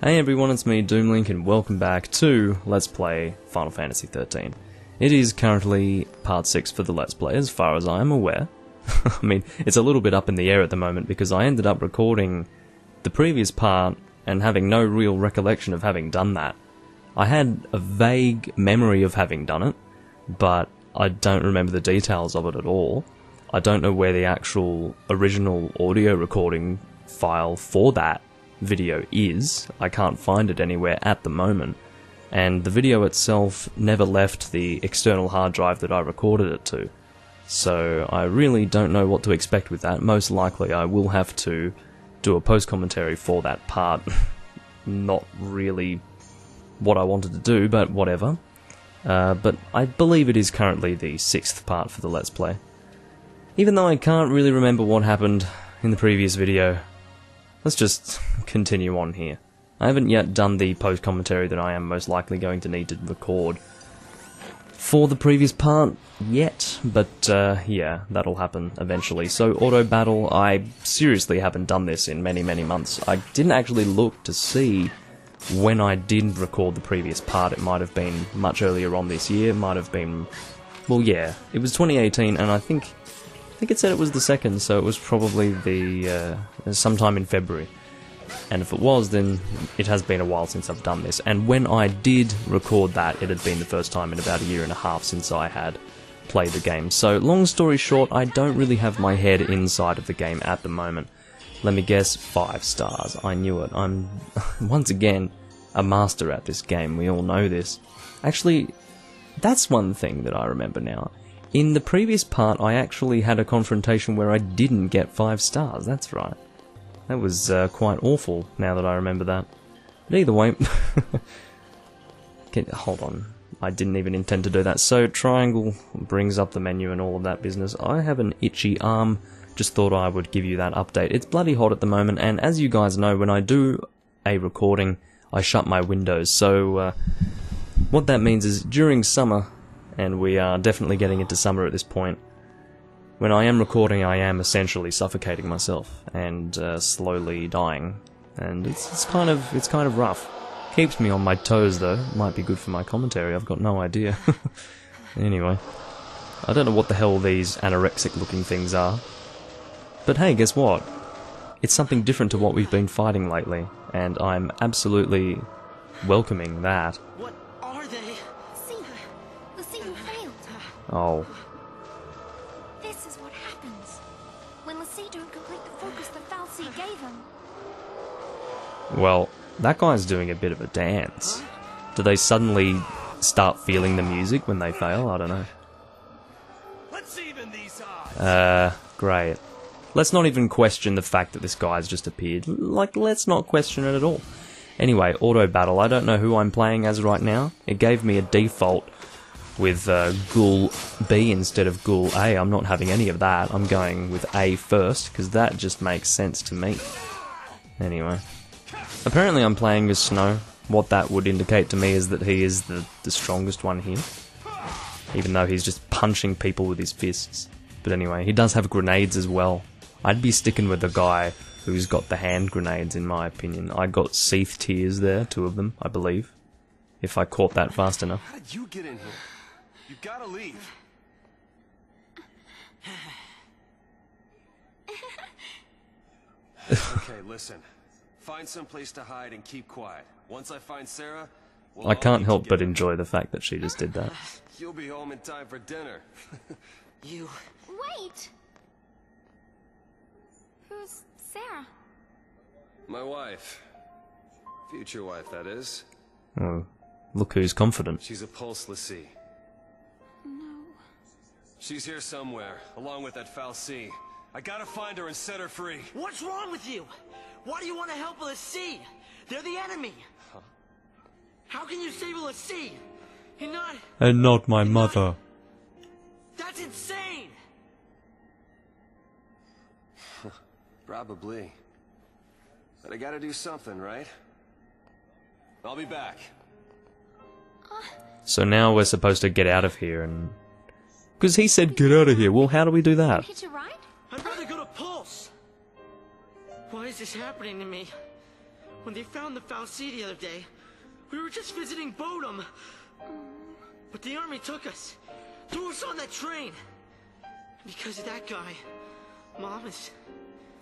Hey everyone, it's me, Doomlink, and welcome back to Let's Play Final Fantasy XIII. It is currently part 6 for the Let's Play, as far as I am aware. I mean, it's a little bit up in the air at the moment, because I ended up recording the previous part and having no real recollection of having done that. I had a vague memory of having done it, but I don't remember the details of it at all. I don't know where the actual original audio recording file for that video is. I can't find it anywhere at the moment, and the video itself never left the external hard drive that I recorded it to, so I really don't know what to expect with that. Most likely I will have to do a post-commentary for that part. Not really what I wanted to do, but whatever. But I believe it is currently the 6th part for the Let's Play. Even though I can't really remember what happened in the previous video, let's just continue on here. I haven't yet done the post-commentary that I am most likely going to need to record for the previous part yet, but yeah, that'll happen eventually. So, auto battle, I seriously haven't done this in many months. I didn't actually look to see when I did record the previous part. It might have been much earlier on this year, it might have been, well yeah, it was 2018, and I think it said it was the 2nd, so it was probably the sometime in February. And if it was, then it has been a while since I've done this. And when I did record that, it had been the first time in about a year and a half since I had played the game. So, long story short, I don't really have my head inside of the game at the moment. Let me guess, 5 stars. I knew it. I'm, once again, a master at this game. We all know this. Actually, that's one thing that I remember now. In the previous part, I actually had a confrontation where I didn't get 5 stars, that's right. That was quite awful, now that I remember that. But either way... hold on, I didn't even intend to do that. So, triangle brings up the menu and all of that business. I have an itchy arm, just thought I would give you that update. It's bloody hot at the moment, and as you guys know, when I do a recording, I shut my windows. So, what that means is, during summer, and we are definitely getting into summer at this point, when I am recording I am essentially suffocating myself and slowly dying, and it's kind of rough. Keeps me on my toes though. Might be good for my commentary, I've got no idea. Anyway, I don't know what the hell these anorexic looking things are, but hey, guess what? It's something different to what we've been fighting lately, and I'm absolutely welcoming that. What are they? Lucille failed. Oh. This is what happens when Lucille don't complete the focus the Fal'Cie gave him. Well, that guy's doing a bit of a dance. Do they suddenly start feeling the music when they fail? I don't know. Let's even these odds. Great. Let's not even question the fact that this guy's just appeared. Like, let's not question it at all. Anyway, auto battle. I don't know who I'm playing as right now. It gave me a default with Ghoul B instead of Ghoul A. I'm not having any of that. I'm going with A first, because that just makes sense to me. Anyway. Apparently I'm playing as Snow. What that would indicate to me is that he is the strongest one here. Even though he's just punching people with his fists. But anyway, he does have grenades as well. I'd be sticking with the guy who's got the hand grenades, in my opinion. I got Seath Tears there, 2 of them, I believe. If I caught that fast enough. How did you get in here? You gotta leave. Okay, listen. Find some place to hide and keep quiet. Once I find Sarah, I can't help but enjoy the fact that she just did that. You'll be home in time for dinner. You... Wait! Who's Sarah? My wife. Future wife, that is. Oh, look who's confident. She's a pulseless sea. No. She's here somewhere, along with that Fal'Cie. I gotta find her and set her free. What's wrong with you? Why do you want to help l'Cie? They're the enemy. Huh? How can you save l'Cie? You're not... And not my mother. That's insane! Probably. But I gotta do something, right? I'll be back. So now we're supposed to get out of here and... Because he said get out of here. Well, how do we do that? Hitch a ride? I'd rather go to Pulse. Why is this happening to me? When they found the fal'Cie the other day, we were just visiting Bodum. But the army took us, threw us on that train. Because of that guy, Mom is...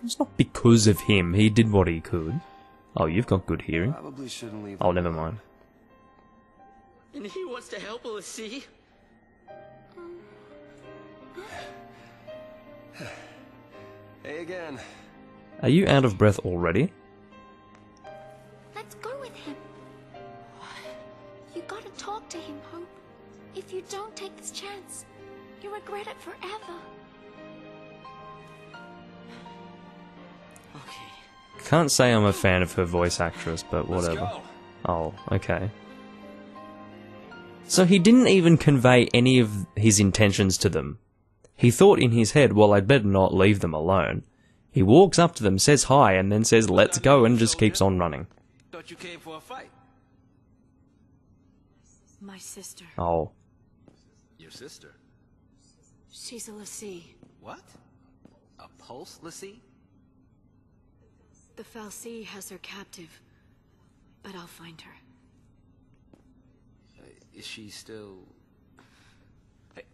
It's not because of him. He did what he could. Oh, you've got good hearing. Probably shouldn't leave. Oh, never mind. And he wants to help LaCie. Hey again. Are you out of breath already? Let's go with him. You gotta talk to him, Hope. If you don't take this chance, you'll regret it forever. Okay. Can't say I'm a fan of her voice actress, but Let's whatever. go. Oh, okay. So he didn't even convey any of his intentions to them. He thought in his head, well, I'd better not leave them alone. He walks up to them, says hi, and then says, let's go, and just keeps on running. Thought you came for a fight. My sister. Oh. Your sister? She's a LaCie. What? A pulse LaCie? The fal'Cie has her captive, but I'll find her. Is she still... Hey,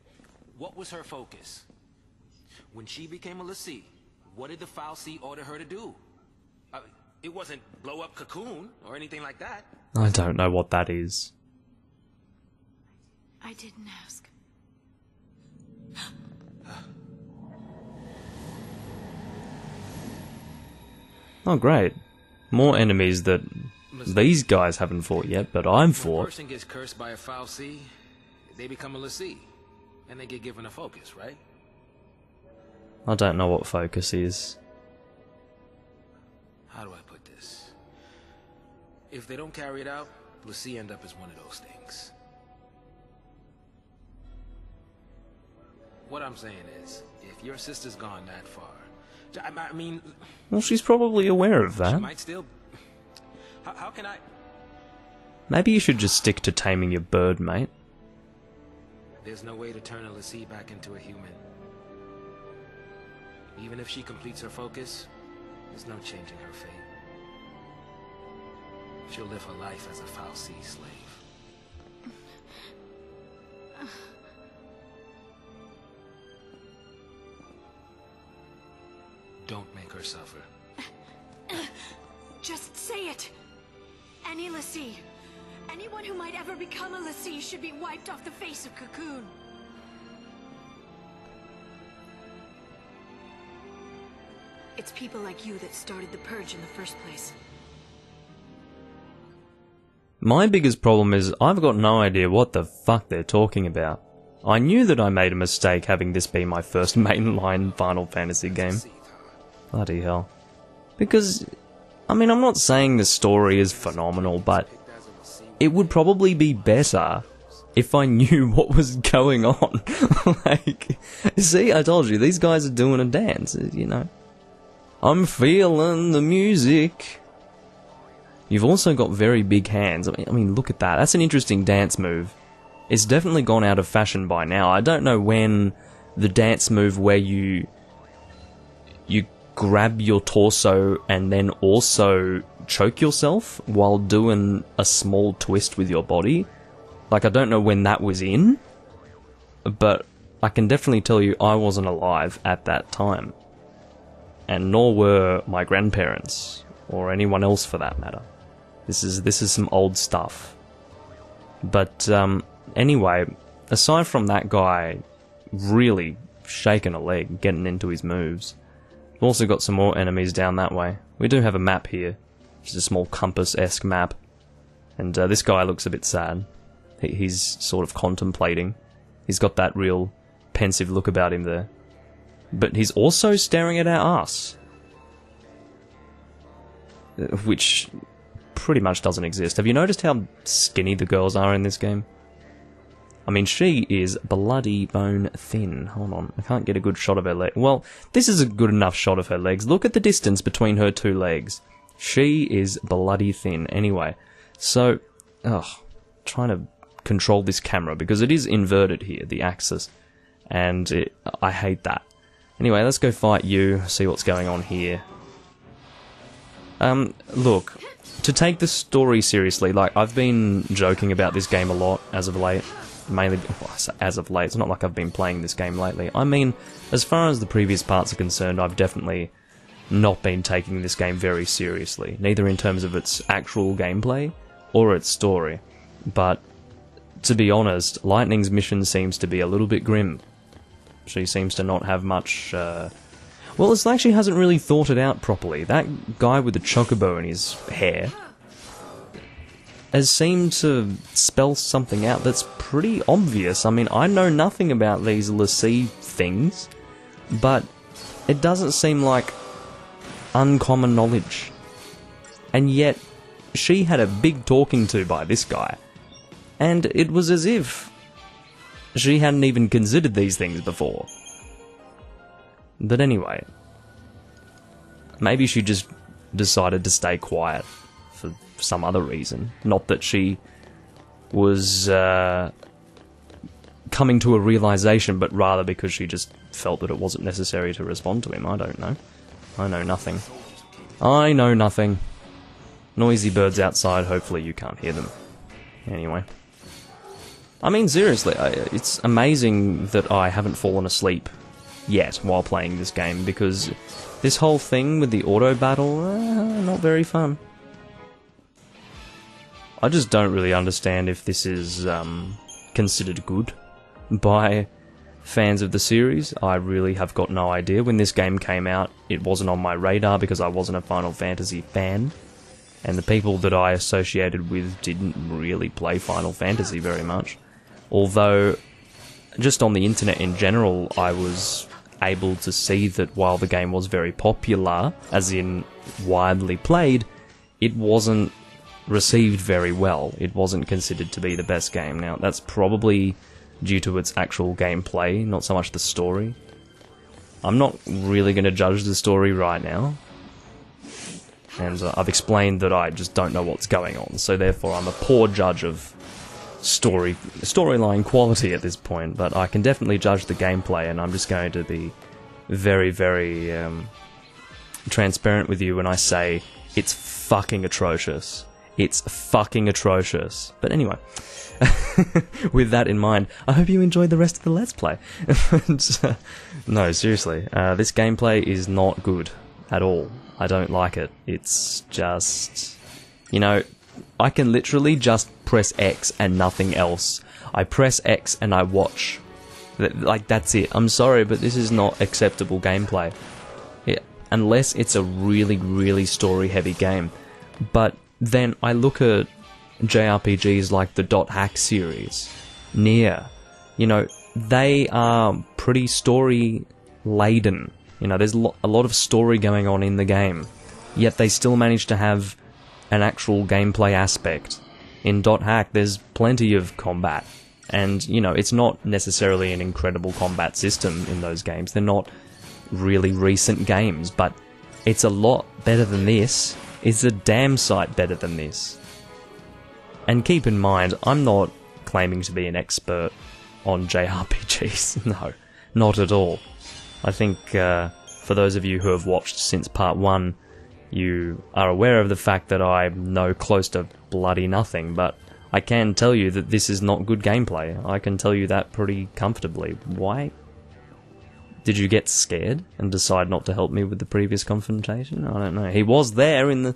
what was her focus? When she became a LaCie, what did the fal'Cie order her to do? It wasn't blow up Cocoon or anything like that. I don't know what that is. I didn't ask. Oh, great. More enemies that these guys haven't fought yet, but I'm When a fought. person gets cursed by a fal'Cie, they become a LaCie, and they get given a focus, right? I don't know what focus is. How do I put this? If they don't carry it out, LaCie end up as one of those things. What I'm saying is, if your sister's gone that far, I mean, Well, she's probably aware of she that. might still... How can I... Maybe you should just stick to taming your bird, mate. There's no way to turn a LaCie back into a human. Even if she completes her focus, there's no changing her fate. She'll live her life as a fal'Cie slave. Don't make her suffer. Just say it! Any LaCie, anyone who might ever become a LaCie should be wiped off the face of Cocoon. It's people like you that started the Purge in the first place. My biggest problem is I've got no idea what the fuck they're talking about. I knew that I made a mistake having this be my first mainline Final Fantasy game. Bloody hell. Because, I mean, I'm not saying the story is phenomenal, but it would probably be better if I knew what was going on. Like, see, I told you, these guys are doing a dance, you know. I'm feeling the music. You've also got very big hands. I mean, look at that. That's an interesting dance move. It's definitely gone out of fashion by now. I don't know when the dance move where you grab your torso and then also choke yourself while doing a small twist with your body. Like, I don't know when that was in, but I can definitely tell you I wasn't alive at that time. And nor were my grandparents, or anyone else for that matter. This is some old stuff. But anyway, aside from that guy really shaking a leg, getting into his moves, we've also got some more enemies down that way. We do have a map here, just a small compass-esque map. And this guy looks a bit sad. He's sort of contemplating. He's got that real pensive look about him there. But he's also staring at our ass. Which pretty much doesn't exist. Have you noticed how skinny the girls are in this game? I mean, she is bloody bone thin. Hold on, I can't get a good shot of her leg. Well, this is a good enough shot of her legs. Look at the distance between her two legs. She is bloody thin. Anyway, so, trying to control this camera because it is inverted here, the axis, and I hate that. Anyway, let's go fight you, see what's going on here. Look, to take the story seriously, like, I've been joking about this game a lot as of late. Mainly, well, I say as of late, it's not like I've been playing this game lately. I mean, as far as the previous parts are concerned, I've definitely not been taking this game very seriously, neither in terms of its actual gameplay or its story. But, to be honest, Lightning's mission seems to be a little bit grim. She seems to not have much, well, it's like she hasn't really thought it out properly. That guy with the chocobo in his hair has seemed to spell something out that's pretty obvious. I mean, I know nothing about these LaCie things, but it doesn't seem like uncommon knowledge. And yet, she had a big talking to by this guy. And it was as if she hadn't even considered these things before. But anyway, maybe she just decided to stay quiet for some other reason. Not that she was coming to a realization, but rather because she just felt that it wasn't necessary to respond to him. I don't know. I know nothing. I know nothing. Noisy birds outside, hopefully you can't hear them. Anyway. I mean, seriously, it's amazing that I haven't fallen asleep yet while playing this game, because this whole thing with the auto battle, not very fun. I just don't really understand if this is considered good by fans of the series. I really have got no idea. When this game came out, it wasn't on my radar because I wasn't a Final Fantasy fan, and the people that I associated with didn't really play Final Fantasy very much. Although, just on the internet in general, I was able to see that while the game was very popular, as in widely played, it wasn't received very well. It wasn't considered to be the best game. Now, that's probably due to its actual gameplay, not so much the story. I'm not really going to judge the story right now, and I've explained that I just don't know what's going on, so therefore I'm a poor judge of storyline quality at this point, but I can definitely judge the gameplay, and I'm just going to be very, very transparent with you when I say it's fucking atrocious. It's fucking atrocious. But anyway, with that in mind, I hope you enjoyed the rest of the Let's Play. No, seriously, this gameplay is not good at all. I don't like it. It's just, you know, I can literally just press X and nothing else. I press X and I watch. Like, that's it. I'm sorry, but this is not acceptable gameplay. Unless it's a really, really story-heavy game. But then I look at JRPGs like the .hack series, Nier. You know, they are pretty story-laden. You know, there's a lot of story going on in the game. Yet they still manage to have an actual gameplay aspect. In .hack, there's plenty of combat. And, you know, it's not necessarily an incredible combat system in those games. They're not really recent games, but it's a lot better than this. It's a damn sight better than this. And keep in mind, I'm not claiming to be an expert on JRPGs. No, not at all. I think, for those of you who have watched since part 1, you are aware of the fact that I know close to bloody nothing, but I can tell you that this is not good gameplay. I can tell you that pretty comfortably. Why? Did you get scared and decide not to help me with the previous confrontation? I don't know. He was there in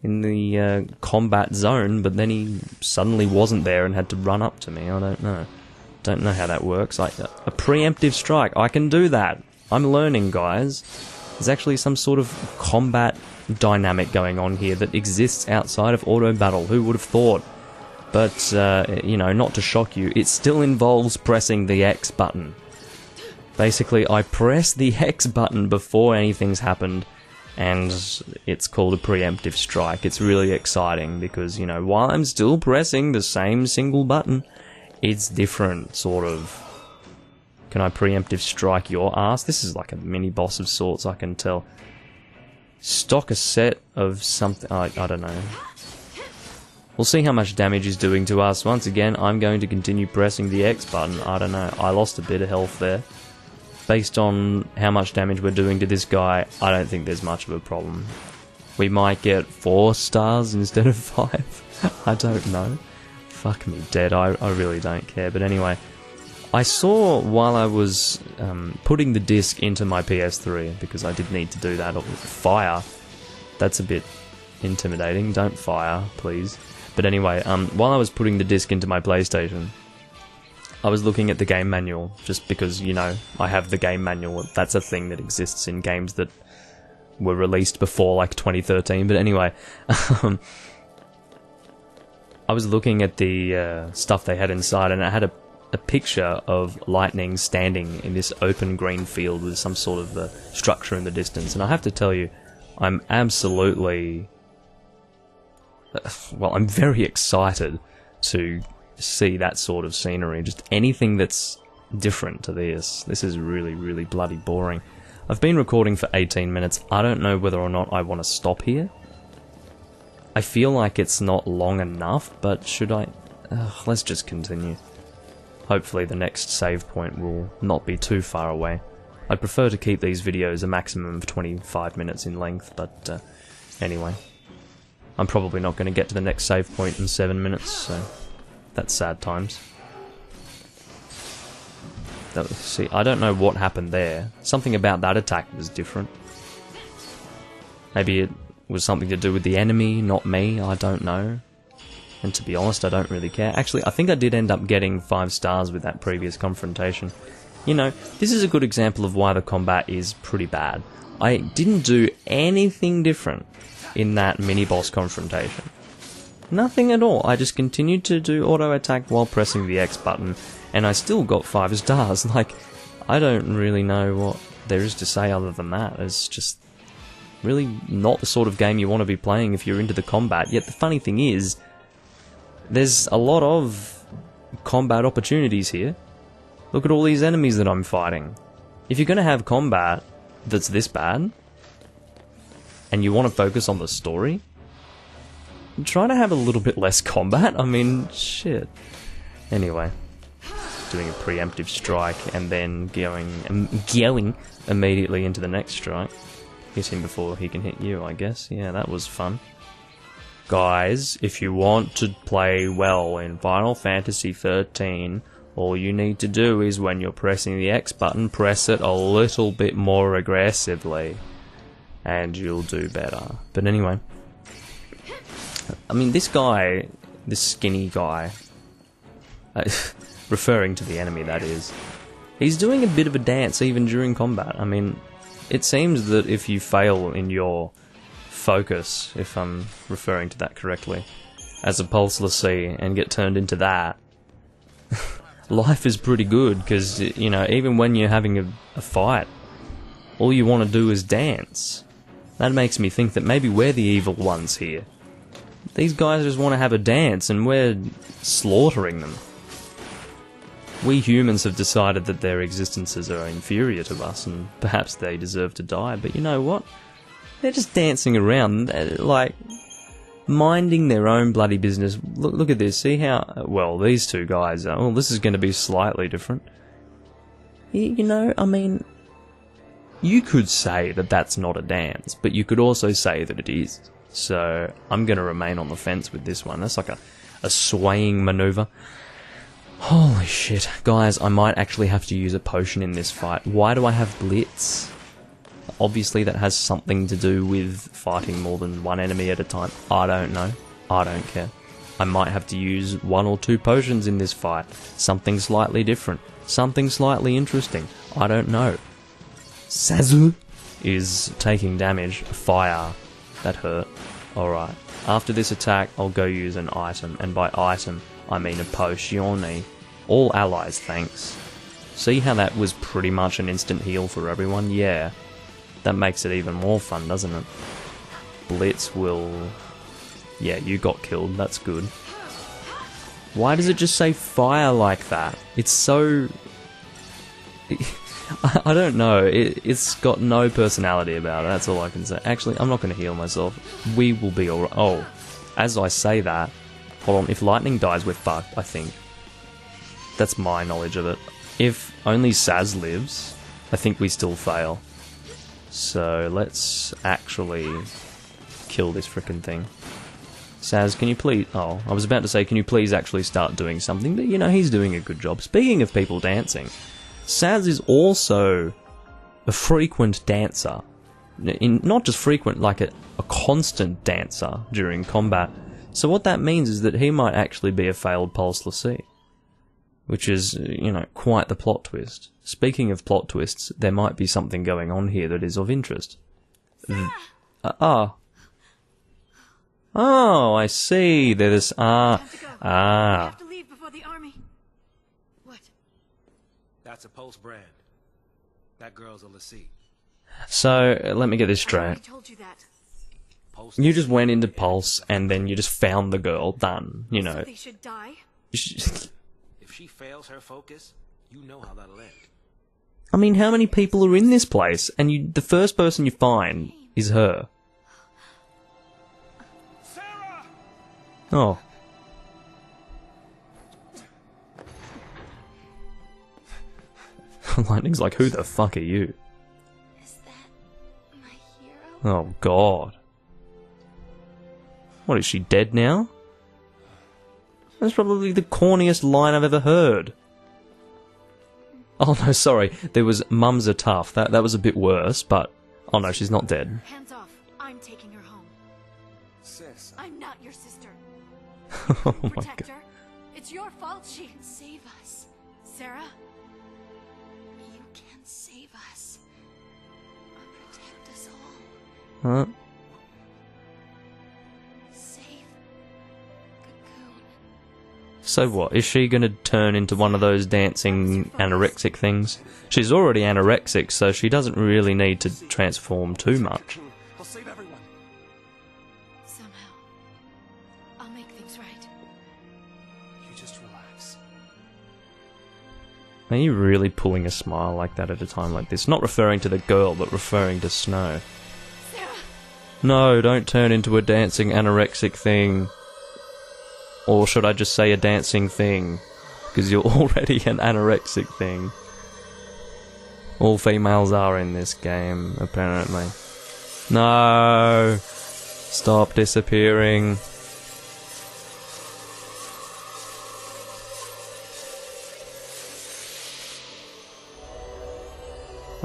the combat zone, but then he suddenly wasn't there and had to run up to me. I don't know. Don't know how that works. Like a preemptive strike. I can do that. I'm learning, guys. There's actually some sort of combat dynamic going on here that exists outside of auto battle. Who would have thought? But, you know, not to shock you, it still involves pressing the X button. Basically, I press the X button before anything's happened, and it's called a preemptive strike. It's really exciting because, you know, while I'm still pressing the same single button, it's different, sort of. Can I preemptive strike your ass? This is like a mini-boss of sorts, I can tell. Stock a set of something... I don't know. We'll see how much damage he's doing to us. Once again, I'm going to continue pressing the X button. I don't know. I lost a bit of health there. Based on how much damage we're doing to this guy, I don't think there's much of a problem. We might get 4 stars instead of 5. I don't know. Fuck me dead, I really don't care. But anyway, I saw while I was putting the disc into my PS3, because I did need to do that, fire. That's a bit intimidating. Don't fire, please. But anyway, while I was putting the disc into my PlayStation, I was looking at the game manual, just because, you know, I have the game manual. That's a thing that exists in games that were released before, like, 2013. But anyway, I was looking at the stuff they had inside, and it had a picture of Lightning standing in this open green field with some sort of structure in the distance. And I have to tell you, I'm absolutely... well, I'm very excited to see that sort of scenery. Just anything that's different to this. This is really, really bloody boring. I've been recording for 18 minutes. I don't know whether or not I want to stop here. I feel like it's not long enough, but should I... let's just continue. Hopefully the next save point will not be too far away. I'd prefer to keep these videos a maximum of 25 minutes in length, but anyway. I'm probably not going to get to the next save point in 7 minutes, so that's sad times. See, I don't know what happened there. Something about that attack was different. Maybe it was something to do with the enemy, not me, I don't know. And to be honest, I don't really care. Actually, I think I did end up getting 5 stars with that previous confrontation. You know, this is a good example of why the combat is pretty bad. I didn't do anything different in that mini-boss confrontation. Nothing at all. I just continued to do auto-attack while pressing the X button, and I still got 5 stars. Like, I don't really know what there is to say other than that. It's just really not the sort of game you want to be playing if you're into the combat. Yet the funny thing is, there's a lot of combat opportunities here. Look at all these enemies that I'm fighting. If you're going to have combat that's this bad, and you want to focus on the story, try to have a little bit less combat. I mean, shit. Anyway, doing a preemptive strike and then going immediately into the next strike. Hit him before he can hit you, I guess. Yeah, that was fun. Guys, if you want to play well in Final Fantasy XIII, all you need to do is when you're pressing the X button, press it a little bit more aggressively, and you'll do better. But anyway, I mean, this guy, this skinny guy, referring to the enemy that is, he's doing a bit of a dance even during combat. I mean, it seems that if you fail in your focus, if I'm referring to that correctly, as a Pulse l'Cie and get turned into that, life is pretty good, because, you know, even when you're having a fight, all you want to do is dance. That makes me think that maybe we're the evil ones here. These guys just want to have a dance, and we're slaughtering them. We humans have decided that their existences are inferior to us, and perhaps they deserve to die, but you know what? They're just dancing around, like, minding their own bloody business. Look at this, see how... well, these two guys are... well, this is going to be slightly different. You know, I mean... you could say that that's not a dance, but you could also say that it is. So, I'm going to remain on the fence with this one. That's like a swaying maneuver. Holy shit. Guys, I might actually have to use a potion in this fight. Why do I have Blitz? Obviously that has something to do with fighting more than one enemy at a time. I don't know. I don't care. I might have to use 1 or 2 potions in this fight. Something slightly different. Something slightly interesting. I don't know. Sazu is taking damage. Fire. That hurt. Alright. After this attack, I'll go use an item. And by item, I mean a potion. All allies, thanks. See how that was pretty much an instant heal for everyone? Yeah. That makes it even more fun, doesn't it? Blitz will... yeah, you got killed. That's good. Why does it just say fire like that? It's so... I don't know. It's got no personality about it. That's all I can say. Actually, I'm not going to heal myself. We will be alright. Oh, as I say that... hold on. If Lightning dies, we're fucked, I think. That's my knowledge of it. If only Saz lives, I think we still fail. So let's actually kill this frickin' thing. Saz, can you please... Oh, I was about to say, can you please actually start doing something? But, you know, he's doing a good job. Speaking of people dancing, Saz is also a frequent dancer. Not just frequent, like a constant dancer during combat. So what that means is that he might actually be a failed Pulse l'Cie. Which is, you know, quite the plot twist. Speaking of plot twists, there might be something going on here that is of interest. Oh, I see. There's We have to leave before the army. What? That's a Pulse brand. That girl's a l'Cie. So, let me get this I already straight. told you that. Pulse You just went into Pulse, and then you just found the girl. Done. You So know. they should die? If she fails her focus, you know how that'll end. I mean, how many people are in this place? And the first person you find is her. Sarah! Oh. Lightning's like, who the fuck are you? Is that my hero? Oh, God. What, is she dead now? That's probably the corniest line I've ever heard. Oh, no, sorry. There was Mums Are Tough. That was a bit worse, but... Oh, no, she's not dead. Hands off. I'm taking her home. Sis, I'm not your sister. Oh, my Protect God. her. It's your fault she can save us. Sarah? You can save us. Protect us all. Huh? Save Cocoon. So what? Is she going to turn into one of those dancing anorexic things? She's already anorexic, so she doesn't really need to transform too much. I'll save everyone. Somehow. I'll make things right. You just relax. Are you really pulling a smile like that at a time like this? Not referring to the girl, but referring to Snow. Sarah! No, don't turn into a dancing anorexic thing. Or should I just say a dancing thing? Because you're already an anorexic thing. All females are in this game, apparently. No! Stop disappearing.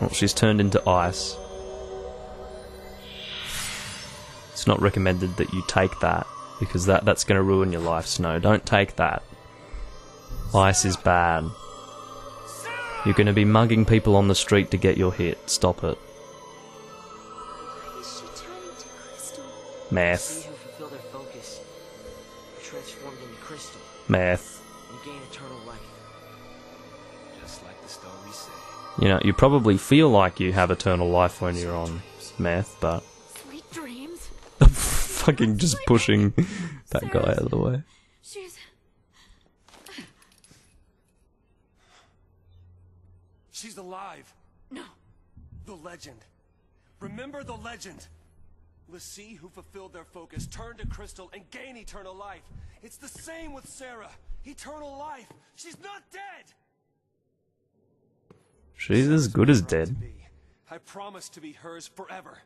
Oh, she's turned into ice. It's not recommended that you take that, because that's going to ruin your life, Snow. Don't take that. Ice is bad. You're going to be mugging people on the street to get your hit. Stop it. Why is she turning to crystal? Math. See who fulfill their focus, are transformed into crystal, Math. and gain eternal life. Just like the stories say. You know, you probably feel like you have eternal life when you're on meth, but... Sweet dreams. fucking just pushing that guy out of the way. She's... She's alive. No. The legend. Remember the legend. l'Cie who fulfilled their focus turned to crystal and gain eternal life. It's the same with Sarah. Eternal life. She's not dead. She's as good as dead. I promise to be hers forever.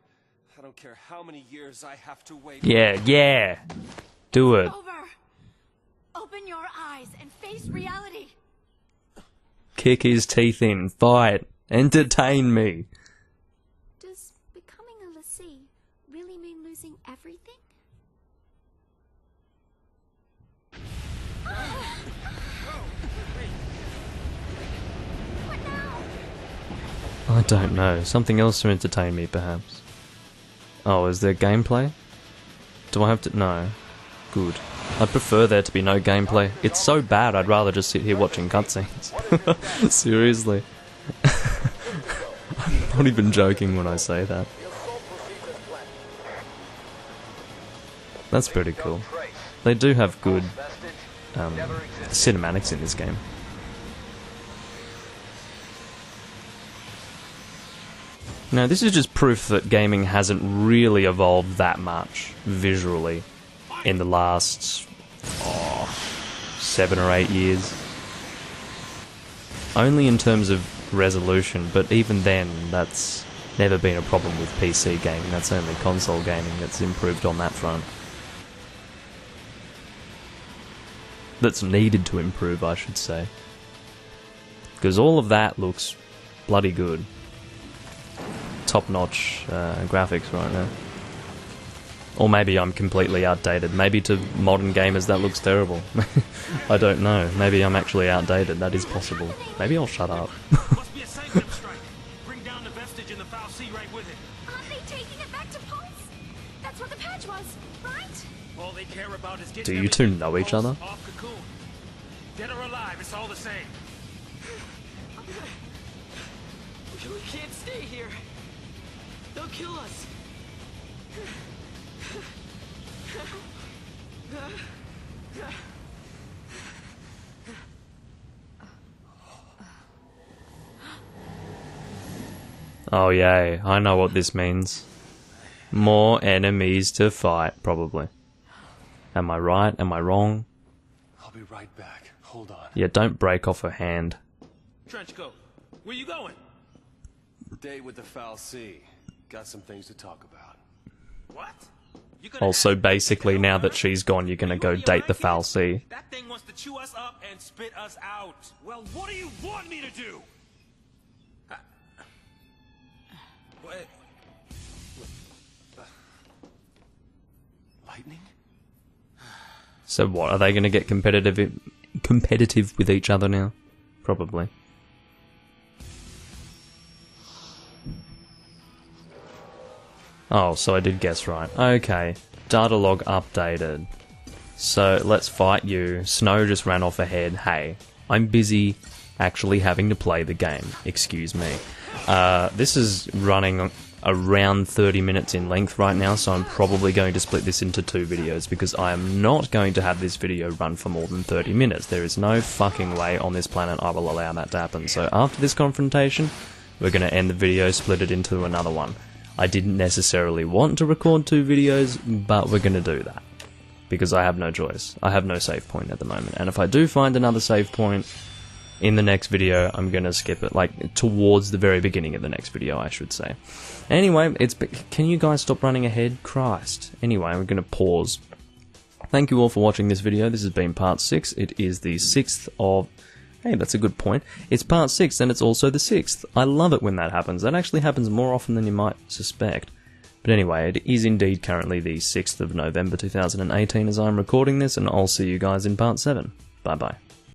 I don't care how many years I have to wait. Yeah. Do it. Over. Open your eyes and face reality. Kick his teeth in. Fight. Entertain me. Does becoming a l'Cie really mean losing everything? What now? I don't know. Something else to entertain me, perhaps. Oh, is there gameplay? Do I have to... No. Good. I'd prefer there to be no gameplay. It's so bad I'd rather just sit here watching cutscenes. Seriously. I'm not even joking when I say that. That's pretty cool. They do have good cinematics in this game. Now, this is just proof that gaming hasn't really evolved that much visually in the last 7 or 8 years. Only in terms of resolution, but even then, that's never been a problem with PC gaming. That's only console gaming that's improved on that front. That's needed to improve, I should say. Because all of that looks bloody good. Top-notch graphics right now. Or maybe I'm completely outdated. Maybe to modern gamers that looks terrible. I don't know. Maybe I'm actually outdated. That is possible. Maybe I'll shut up. Must be a Sanctum strike. Bring down the vestige and the foul sea right with it. Aren't they taking it back to Pulse? That's what the patch was, right? All they care about is getting Do you two everything know each Pulse other? off Cocoon. Dead or alive, it's all the same. We can't stay here. They'll kill us. Oh yay, I know what this means. More enemies to fight, probably. Am I right? Am I wrong? I'll be right back. Hold on. Yeah, don't break off her hand. Trenchcoat, where you going? Date with the Foul Sea. Got some things to talk about. What? You gonna Also, ask- basically, now that she's gone, you're gonna go date the Foul Sea. That thing wants to chew us up and spit us out. Well, what do you want me to do? What? Lightning? So what, are they gonna get competitive with each other now? Probably. Oh, so I did guess right. Okay. Data log updated. So, let's fight you. Snow just ran off ahead. Hey, I'm busy actually having to play the game. Excuse me. This is running around 30 minutes in length right now, so I'm probably going to split this into 2 videos, because I am not going to have this video run for more than 30 minutes. There is no fucking way on this planet I will allow that to happen. So after this confrontation, we're going to end the video, split it into another one. I didn't necessarily want to record 2 videos, but we're going to do that. Because I have no choice. I have no save point at the moment. And if I do find another save point in the next video, I'm going to skip it. Like, towards the very beginning of the next video, I should say. Anyway, can you guys stop running ahead? Christ. Anyway, we're going to pause. Thank you all for watching this video. This has been part 6. It is the 6th of... Hey, that's a good point. It's part 6, and it's also the 6th. I love it when that happens. That actually happens more often than you might suspect. But anyway, it is indeed currently the 6th of November 2018 as I'm recording this, and I'll see you guys in part 7. Bye-bye.